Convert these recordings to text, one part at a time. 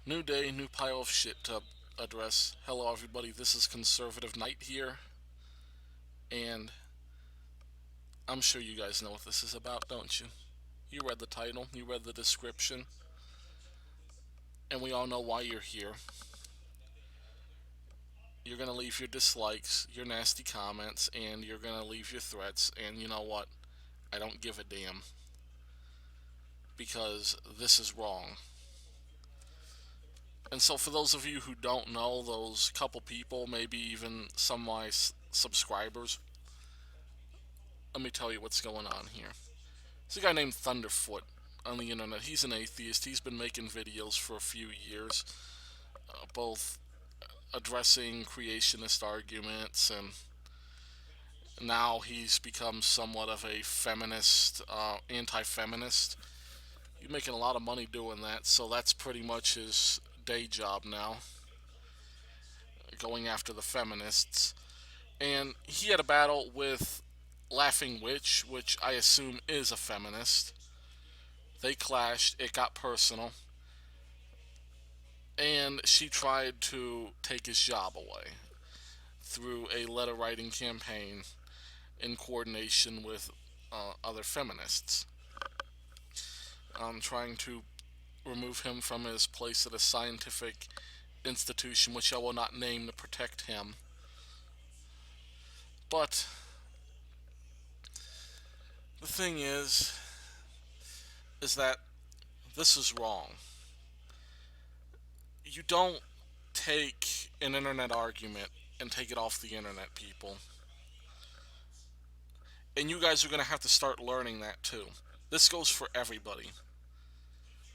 New day, new pile of shit to address. Hello, everybody. This is Conservative Knight here, and I'm sure you guys know what this is about, don't you? You read the title, you read the description, and we all know why you're here. You're gonna leave your dislikes, your nasty comments, and you're gonna leave your threats, and you know what? I don't give a damn because this is wrong. And so, for those of you who don't know, those couple people, maybe even some of my subscribers, let me tell you what's going on here. There's a guy named Thunderfoot on the internet. He's an atheist. He's been making videos for a few years, both addressing creationist arguments, and now he's become somewhat of a feminist, anti-feminist. He's making a lot of money doing that, so that's pretty much his day job now, going after the feminists. And he had a battle with Laughing Witch, which I assume is a feminist. They clashed, it got personal, and she tried to take his job away through a letter writing campaign in coordination with other feminists, trying to remove him from his place at a scientific institution, which I will not name to protect him. But the thing is that this is wrong. You don't take an internet argument and take it off the internet, people. And you guys are going to have to start learning that too. This goes for everybody.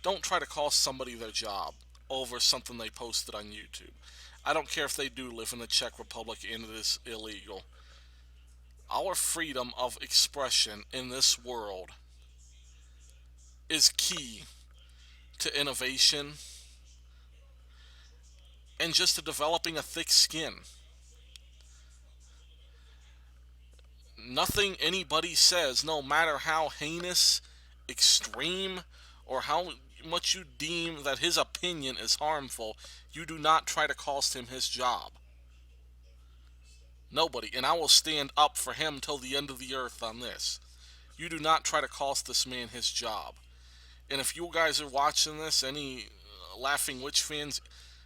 Don't try to cost somebody their job over something they posted on YouTube. I don't care if they do live in the Czech Republic and it is illegal. Our freedom of expression in this world is key to innovation and just to developing a thick skin. Nothing anybody says, no matter how heinous, extreme, or how much you deem that his opinion is harmful, you do not try to cost him his job. Nobody. And I will stand up for him till the end of the earth on this. You do not try to cost this man his job. And if you guys are watching this, any Laughing Witch fans,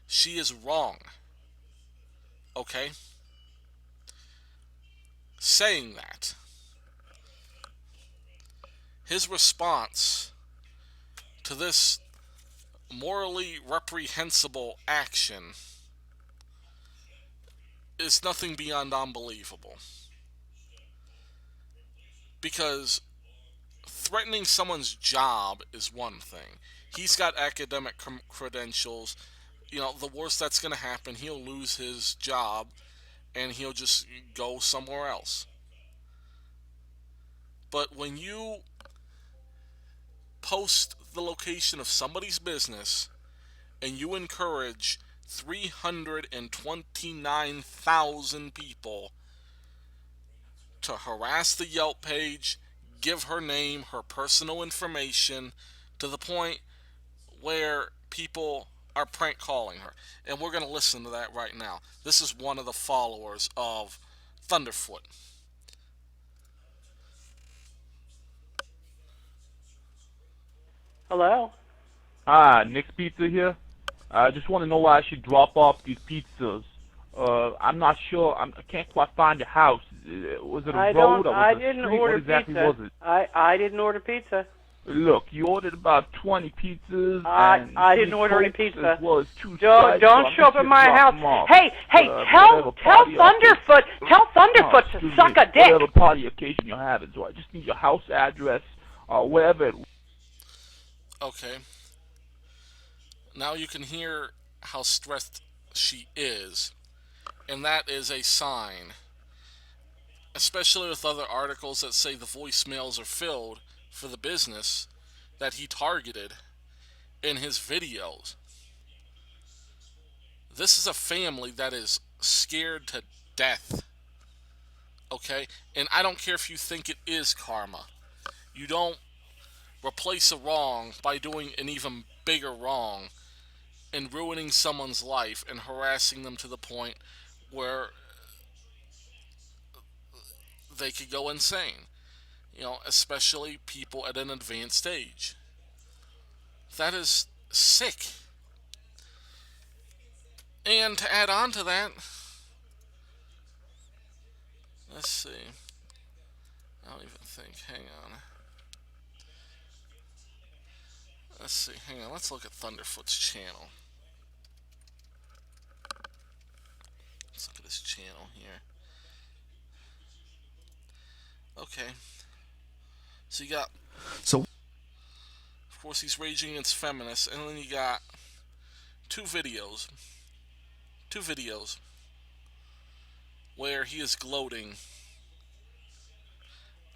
she is wrong. Okay? Saying that, his response to this morally reprehensible action is nothing beyond unbelievable. Because threatening someone's job is one thing. He's got academic credentials. You know, the worst that's going to happen, he'll lose his job and he'll just go somewhere else. But when you post the location of somebody's business and you encourage 329,000 people to harass the Yelp page, give her name, her personal information, to the point where people are prank calling her. And we're going to listen to that right now. This is one of the followers of Thunderfoot. Hello? Nick's Pizza here. I just want to know where I should drop off these pizzas. I'm not sure. I can't quite find your house. Was it a road or I was it a didn't street? order What exactly pizza. was it? I didn't order pizza. Look, you ordered about 20 pizzas and I didn't 3 order any Cokes pizza. as well as 2 Don't Sprites, so I'm show up just at here my to drop house. them off. Hey, Whatever tell party Thunderfoot, to excuse suck me, a dick. whatever party occasion you're having. So I just need your house address or wherever it. Okay. Now you can hear how stressed she is. And that is a sign, especially with other articles that say the voicemails are filled for the business that he targeted in his videos. This is a family that is scared to death. Okay? And I don't care if you think it is karma. You don't replace a wrong by doing an even bigger wrong and ruining someone's life and harassing them to the point where they could go insane. Especially people at an advanced age. That is sick. And to add on to that, let's see. I don't even think. Hang on. Let's see. Hang on. Let's look at Thunderfoot's channel. Let's look at his channel here. Okay. So you got. So, Of course, he's raging against feminists, and then you got two videos. Two videos where he is gloating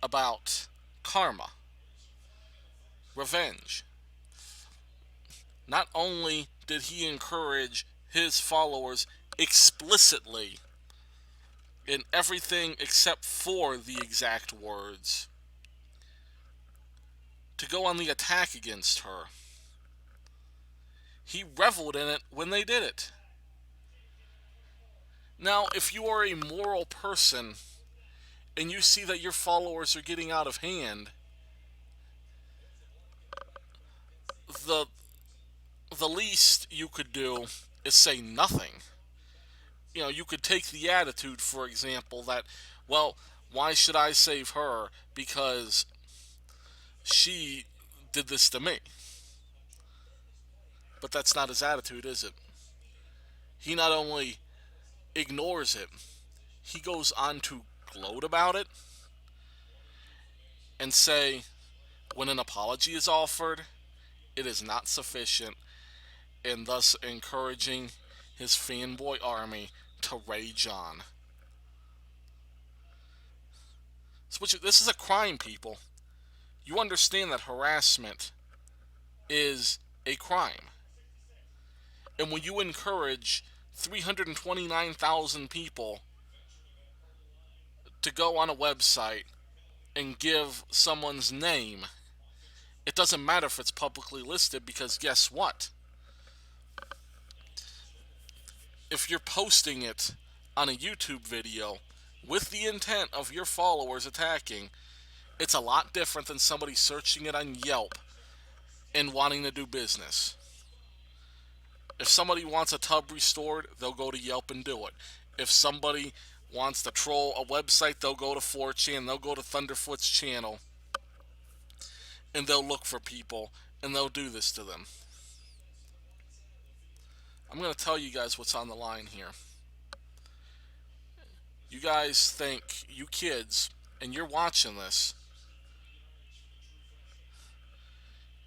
about karma, revenge. Not only did he encourage his followers explicitly in everything except for the exact words to go on the attack against her, he reveled in it when they did it. Now, if you are a moral person and you see that your followers are getting out of hand, the least you could do is say nothing. You could take the attitude, for example, that, well, why should I save her because she did this to me? But that's not his attitude, is it? He not only ignores it, he goes on to gloat about it and say when an apology is offered, it is not sufficient, and thus encouraging his fanboy army to rage on. This is a crime, people. You understand that harassment is a crime. And when you encourage 329,000 people to go on a website and give someone's name, it doesn't matter if it's publicly listed, because guess what? If you're posting it on a YouTube video with the intent of your followers attacking, it's a lot different than somebody searching it on Yelp and wanting to do business. If somebody wants a tub restored, they'll go to Yelp and do it. If somebody wants to troll a website, they'll go to 4chan, they'll go to Thunderfoot's channel, and they'll look for people, and they'll do this to them. I'm going to tell you guys what's on the line here. You guys think, you kids, and you're watching this,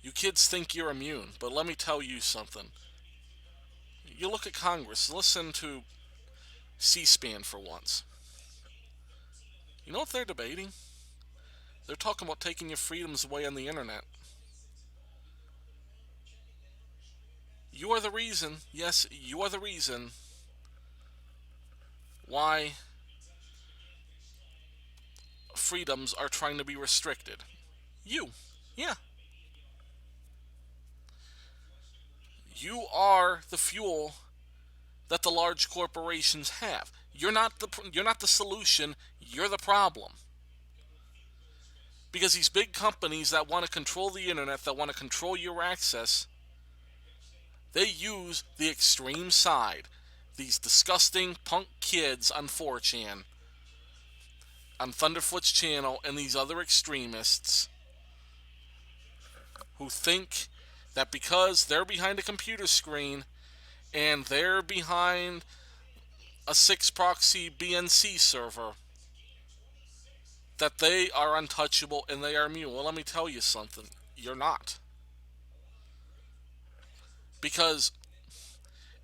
you kids think you're immune, but let me tell you something. You look at Congress, listen to C-SPAN for once. You know what they're debating? They're talking about taking your freedoms away on the internet. You are the reason, yes, you are the reason why freedoms are trying to be restricted. You. Yeah. You are the fuel that the large corporations have. You're not the solution, you're the problem. Because these big companies that want to control the internet, that want to control your access, they use the extreme side. These disgusting punk kids on 4chan, on Thunderfoot's channel, and these other extremists who think that because they're behind a computer screen and they're behind a 6-proxy BNC server, that they are untouchable and they are immune. Well, let me tell you something. You're not. Because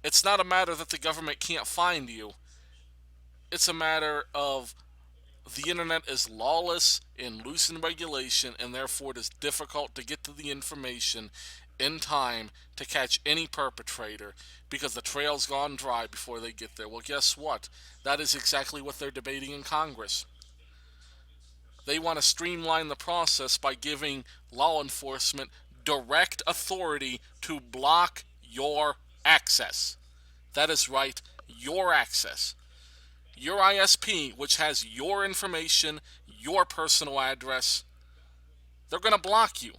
it's not a matter that the government can't find you. It's a matter of the internet is lawless and loose in regulation, and therefore it is difficult to get to the information in time to catch any perpetrator, because the trail's gone dry before they get there. Well, guess what? That is exactly what they're debating in Congress. They want to streamline the process by giving law enforcement direct authority to block your access. That is right, your access. Your ISP, which has your information, your personal address, they're going to block you.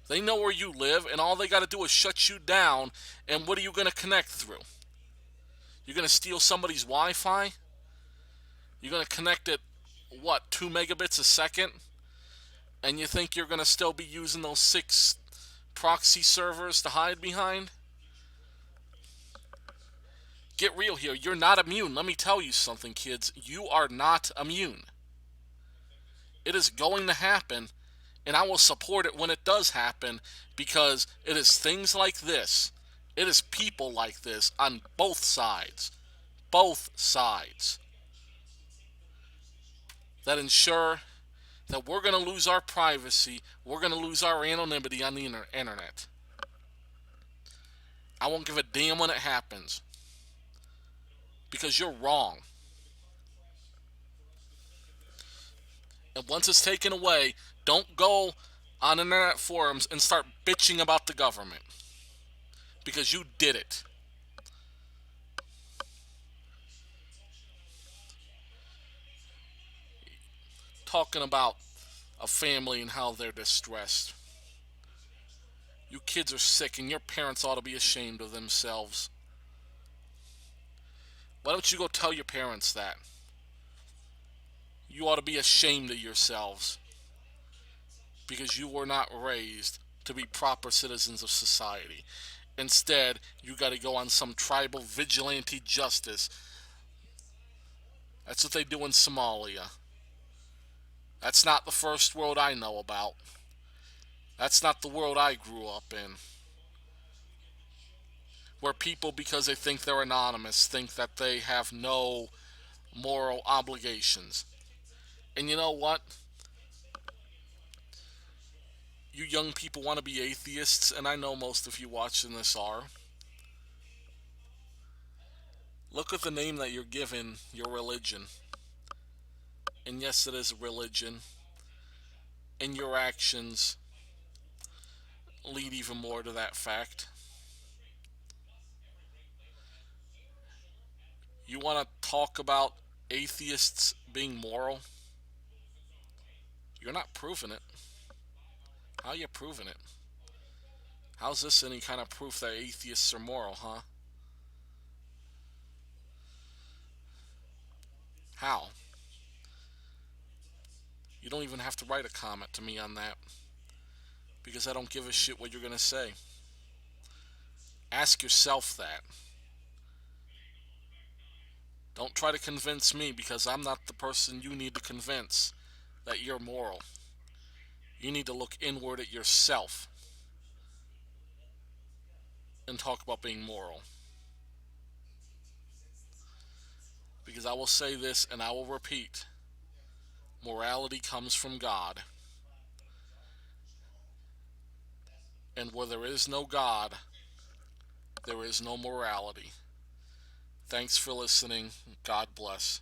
They know where you live, and all they got to do is shut you down. And what are you going to connect through? You're going to steal somebody's Wi-Fi? You're going to connect it, what, 2 megabits a second? And you think you're going to still be using those 6 proxy servers to hide behind? Get real here. You're not immune. Let me tell you something, kids. You are not immune. It is going to happen, and I will support it when it does happen, because it is things like this. It is people like this on both sides. Both sides. That ensure that we're going to lose our privacy. We're going to lose our anonymity on the internet. I won't give a damn when it happens. Because you're wrong. And once it's taken away, don't go on internet forums and start bitching about the government. Because you did it. Talking about a family and how they're distressed. You kids are sick, and your parents ought to be ashamed of themselves. Why don't you go tell your parents that? You ought to be ashamed of yourselves. Because you were not raised to be proper citizens of society. Instead, you got to go on some tribal vigilante justice. That's what they do in Somalia. That's not the first world I know about. That's not the world I grew up in. Where people, because they think they're anonymous, think that they have no moral obligations. And you know what? You young people want to be atheists, and I know most of you watching this are. Look at the name that you're given your religion. And yes, it is a religion. And your actions lead even more to that fact. You want to talk about atheists being moral? You're not proving it. How are you proving it? How's this any kind of proof that atheists are moral, huh? How? You don't even have to write a comment to me on that. Because I don't give a shit what you're going to say. Ask yourself that. Don't try to convince me, because I'm not the person you need to convince that you're moral. You need to look inward at yourself and talk about being moral. Because I will say this and I will repeat. Morality comes from God. And where there is no God, there is no morality. Thanks for listening. God bless.